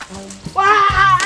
Wah!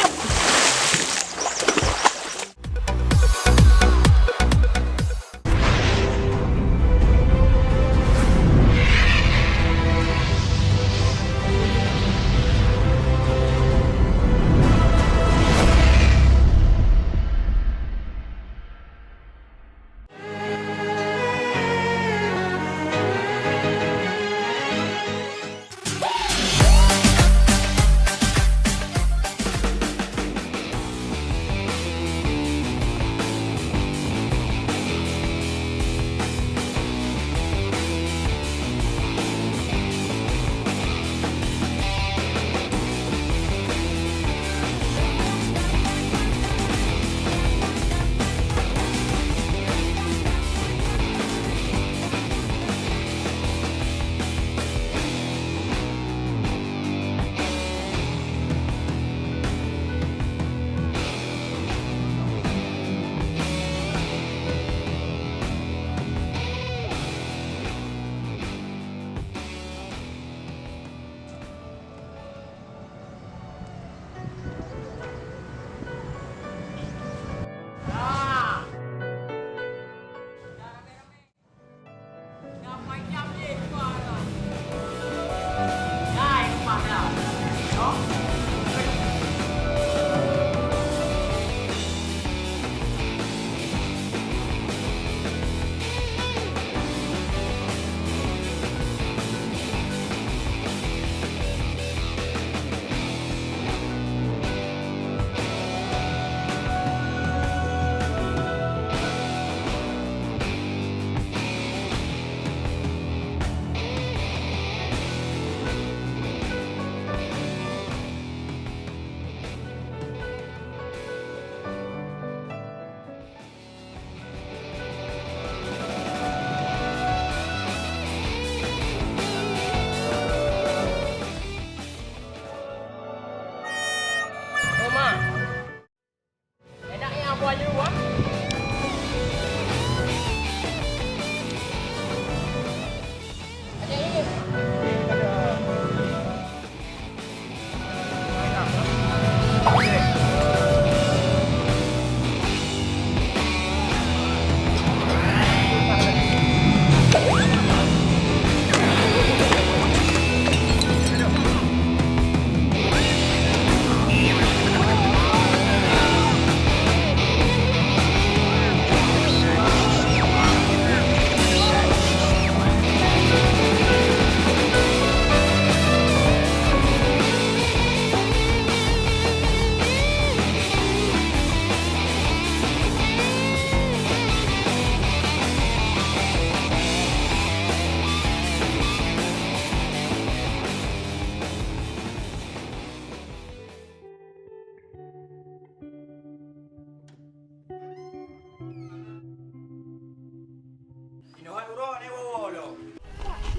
Inuhat urang ni wolo.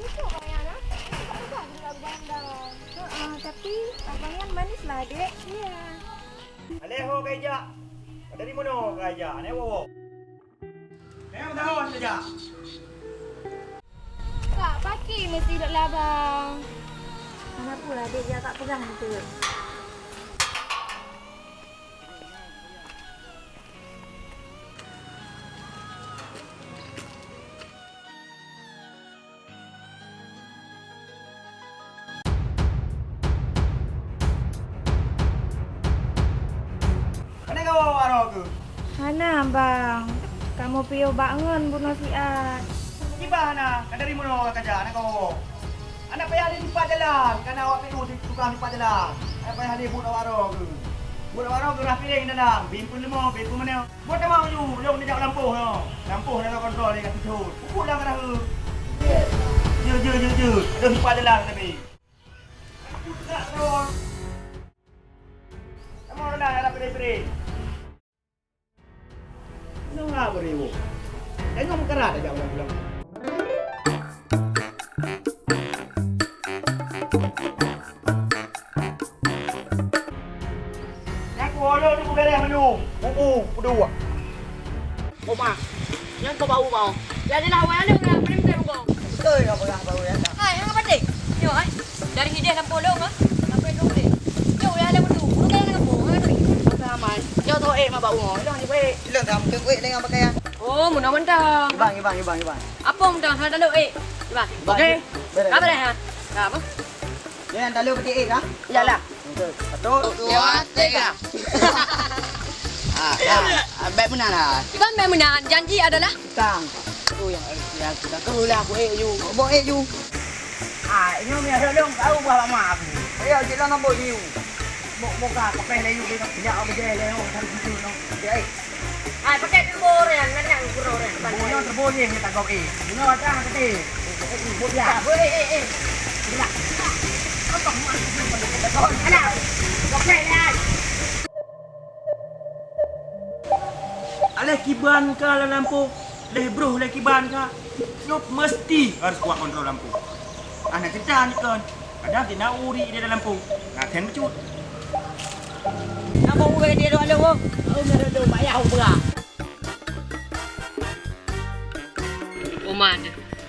Lucu abangnya, bukan lagu bandang. Tapi abangnya manis lah, dek. Iya. Aleho kaja. Dari mana kaja? Ni wowo. Memang tahun saja. Kak, pakai mesti dok lah abang. Mana pula dek dia tak pegang tu. Mana kau waro ke? Mana abang? Kamu piyo bangun bunuh si Ad. Tiba na, dari mana kaja? Anak kau. Anak payah di tempat jalan. Kan awak perlu di tukang tempat jalan. Anak payah di budak waro ke. Budak waro ke dah pilih dalam. Bimpun lima, bimpun mana? Buat tak mau you. Jom dia lampuh no. Lampuh nak kontrol dia kat situ. Pukul dah kena ke. Je. Ada tempat jalan tapi. Aku tak terus. Tak mau dah nak pilih-pilih. Nggak beribu. Tengok kerat aja ulang-ulang. Yang kuala ni beres menu. Buku kedua. Oma, yang kau bau bau. Jadi lah awal ni nak beri beri kau. Betul apa bau ya? Hai, yang apa dik? Yo, dari hidup 60 ah. Sampai 20. Yo, ya ada betul. bau. Dah ni baik. Sila dah mungkin wek dengan pakaian. Oh, mun mentang. Ibang. Apa mentang sana dalu Ibang. Okey. Apa dah ha? Apa? Yang dalu peti kah? Iyalah. Satu, Dua, tiga. Baik benar lah. Ibang memenang janji adalah tang. Tu yang kita keluar aku you. Bawa you. Ini ni ada long tahu buah lama aku. Ayo kita nak bawa you. Buka kape le you kita punya apa je le oh tadi itu no. Okey. ai pakai terbor yang nak kurang orang. Bunyo terboli ni tak kau Bunyo ada nak kete. Buat ya. Bila. Apa mak betul. Alah. Okey lah. Aleh kiban ke lampu. Leh bro leh kiban ke. Nyop mesti harus kuat kontrol lampu. Anak cerita ni kan. Ada tidak uri di dalam lampu. Nak ten cut. Nak bawa dia dulu alu. Oh, ada bayar berapa? Oman.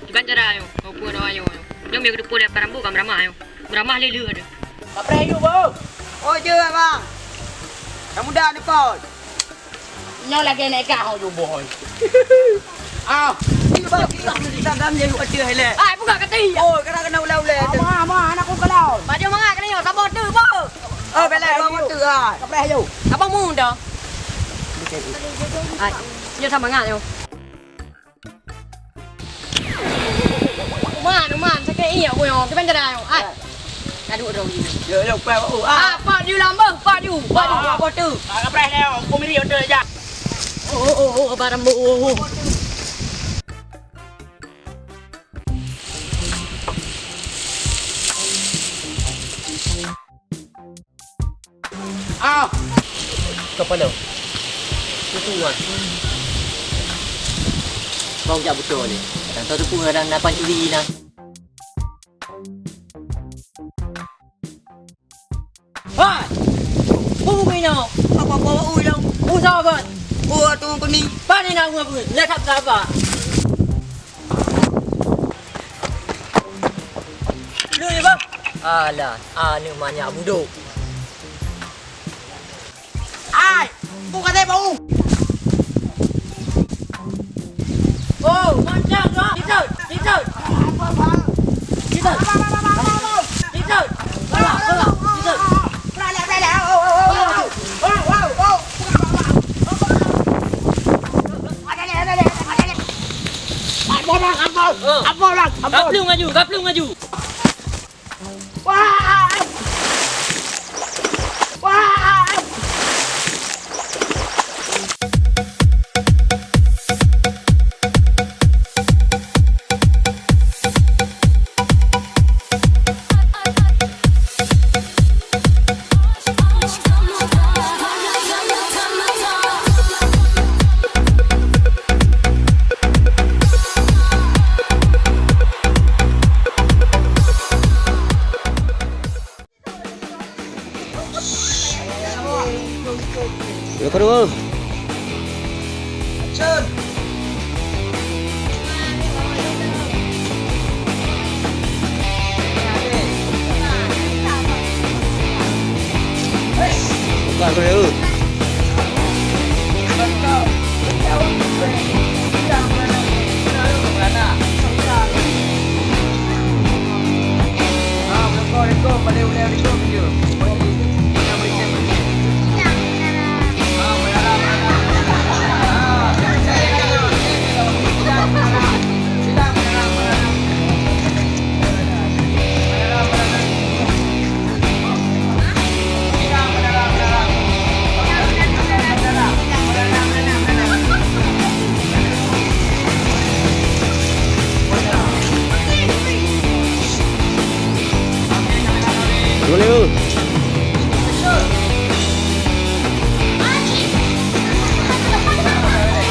Iban cara ayo. Kau pun ayo. Jom dia kedepan dia parambu kam ramah ayo. Beramah lelu ada. Apa you bang? Oh je bang. Kamu dah ni kau. Nhau lagi naik kau you boy. Kita dam je you aja hele. Ai buka kati. Oh, kena ulah-ulah. Ama anak aku kalau. Baju mangak kena yo sabot tu bo. Oh, bela bang tu ah. Kapal you. Apa mu dah? Ai, yo sama mangak yo. Uman, sakit iya ko yo. Kiban cara yo. Ai. Aduh ro you. Yo pa ah. Pak you lamba, pak you. Apa tu? Kapal dia aku miri order aja. Oh, barambu. Kepala. Tuan. Kau jak betul ni. Dan tahu tu pun orang nak pancuri nah. Hai. Bumi no. Apa ui dong. Usah apa? Oh, tu kau ni. Pani nak ngapa? Letak apa? Lu ni bang. Alah, ni banyak buduk. Ai, buka teh bau. Oh, mantap tu. Ditut. Ditut. Ditut. Ditut. Bela. Oh. Gaplung ngaju. Wah. Yo kedua. Action. Bukan kedua. Let's go. Balik.